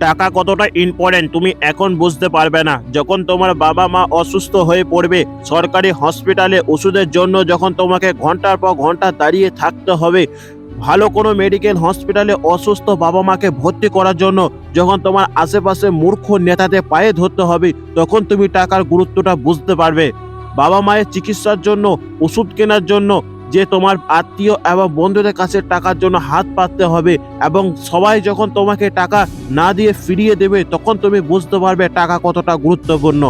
টাকা কতটা ইম্পর্টেন্ট তুমি এখন বুঝতে পারবে না। যখন তোমার বাবা মা অসুস্থ হয়ে পড়বে, সরকারি হসপিটালে ওষুধের জন্য যখন তোমাকে ঘন্টার পর ঘন্টা দাঁড়িয়ে থাকতে হবে, ভালো কোনো মেডিকেল হসপিটালে অসুস্থ বাবা মাকে ভর্তি করার জন্য যখন তোমার আশেপাশে মূর্খ নেতাদের পায়ে ধরতে হবে, তখন তুমি টাকার গুরুত্বটা বুঝতে পারবে। বাবা মায়ের চিকিৎসার জন্য, ওষুধ কেনার জন্য যে তোমার আত্মীয় এবং বন্ধুদের কাছে টাকার জন্য হাত পাততে হবে, এবং সবাই যখন তোমাকে টাকা না দিয়ে ফিরিয়ে দেবে, তখন তুমি বুঝতে পারবে টাকা কতটা গুরুত্বপূর্ণ।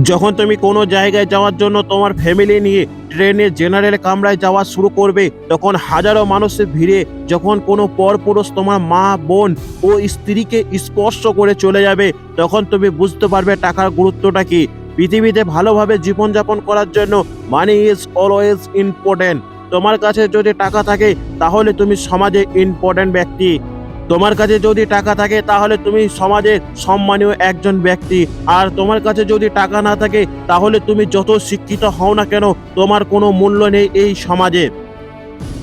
যখন তুমি কোনো জায়গায় যাওয়ার জন্য তোমার ফ্যামিলি নিয়ে ট্রেনে জেনারেল কামরায় যাওয়া শুরু করবে, তখন হাজারো মানুষের ভিড়ে যখন কোনো পরপুরুষ তোমার মা, বোন ও স্ত্রীকে স্পর্শ করে চলে যাবে, তখন তুমি বুঝতে পারবে টাকার গুরুত্বটা কি। পৃথিবীতে ভালোভাবে জীবনযাপন করার জন্য মানি ইজ অলওয়েজ ইম্পর্টেন্ট। তোমার কাছে যদি টাকা থাকে তাহলে তুমি সমাজে ইম্পর্টেন্ট ব্যক্তি। তোমার কাছে যদি টাকা থাকে তাহলে তুমি সমাজে সম্মানীয় একজন ব্যক্তি। আর তোমার কাছে যদি টাকা না থাকে তাহলে তুমি যত শিক্ষিত হও না কেন, তোমার কোনো মূল্য নেই এই সমাজে।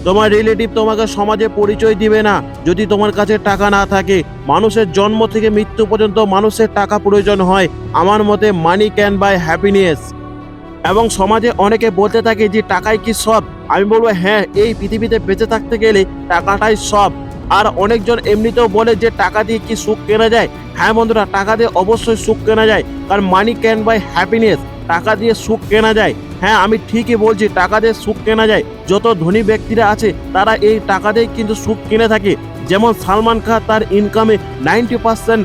তোমার রিলেটিভ তোমাকে সমাজে পরিচয় দিবে না যদি তোমার কাছে টাকা না থাকে। মানুষের জন্ম থেকে মৃত্যু পর্যন্ত মানুষের টাকা প্রয়োজন হয়। আমার মতে মানি ক্যান বাই হ্যাপিনেস। এবং সমাজে অনেকে বলতে থাকে যে টাকাই কি সব। আমি বলবো হ্যাঁ, এই পৃথিবীতে বেঁচে থাকতে গেলে টাকাটাই সব। আর অনেকজন এমনিতেও বলে যে টাকা দিয়ে কি সুখ কেনা যায়। হ্যাঁ বন্ধুরা, টাকা দিয়ে অবশ্যই সুখ কেনা যায়, কারণ মানি ক্যান বাই হ্যাপিনেস। টাকা দিয়ে সুখ কেনা যায়। হ্যাঁ, আমি ঠিকই বলছি, টাকা দিয়ে সুখ কেনা যায়। যত ধনী ব্যক্তিরা আছে তারা এই টাকা দিয়ে কিন্তু সুখ কিনে থাকে। যেমন সালমান খান তার ইনকামে 90%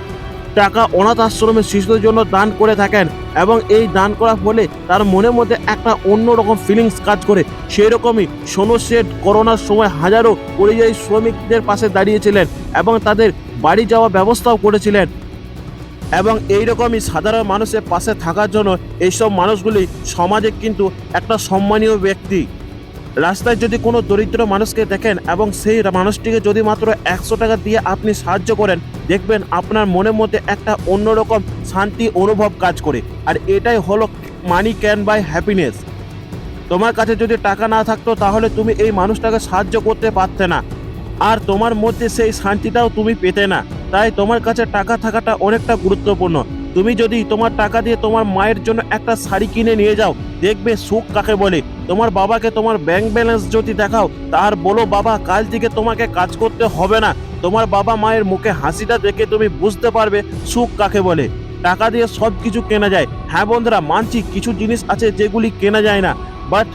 টাকা অনাথ আশ্রমে শিশুদের জন্য দান করে থাকেন, এবং এই দান করার ফলে তার মনের মধ্যে একটা অন্যরকম ফিলিংস কাজ করে। সেই রকমই সোনু সেট করোনার সময় হাজারো পরিযায়ী শ্রমিকদের পাশে দাঁড়িয়েছিলেন এবং তাদের বাড়ি যাওয়ার ব্যবস্থাও করেছিলেন। এবং এইরকমই সাধারণ মানুষের পাশে থাকার জন্য এইসব মানুষগুলি সমাজে কিন্তু একটা সম্মানীয় ব্যক্তি। রাস্তায় যদি কোনো দরিদ্র মানুষকে দেখেন এবং সেই মানুষটিকে যদি মাত্র 100 টাকা দিয়ে আপনি সাহায্য করেন, দেখবেন আপনার মনের মধ্যে একটা অন্যরকম শান্তি অনুভব কাজ করে। আর এটাই হলো মানি ক্যান বাই হ্যাপিনেস। তোমার কাছে যদি টাকা না থাকতো তাহলে তুমি এই মানুষটাকে সাহায্য করতে পারতে না, আর তোমার মধ্যে সেই শান্তিটাও তুমি পেতে না। তাই তোমার কাছে টাকা থাকাটা অনেকটা গুরুত্বপূর্ণ। তুমি যদি তোমার টাকা দিয়ে তোমার মায়ের জন্য একটা শাড়ি কিনে নিয়ে যাও, দেখবে সুখ কাকে বলে। তোমার বাবাকে তোমার ব্যাংক ব্যালেন্স যদি দেখাও, তার বলো বাবা কাল থেকে তোমাকে কাজ করতে হবে না, তোমার বাবা মায়ের মুখে হাসিটা দেখে তুমি বুঝতে পারবে সুখ কাকে বলে। টাকা দিয়ে সব কিছু কেনা যায়। হ্যাঁ বন্ধুরা, মানছি কিছু জিনিস আছে যেগুলি কেনা যায় না, বাট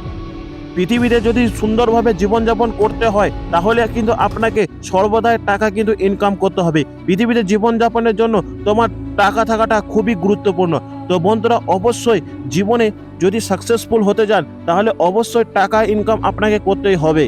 পৃথিবীতে যদি সুন্দরভাবে জীবনযাপন করতে হয় তাহলে কিন্তু আপনাকে সর্বদাই টাকা কিন্তু ইনকাম করতে হবে। পৃথিবীতে জীবনযাপনের জন্য তোমার টাকা থাকাটা খুবই গুরুত্বপূর্ণ। তো বন্ধুরা, অবশ্যই জীবনে যদি সাকসেসফুল হতে চান তাহলে অবশ্যই টাকা ইনকাম আপনাকে করতেই হবে।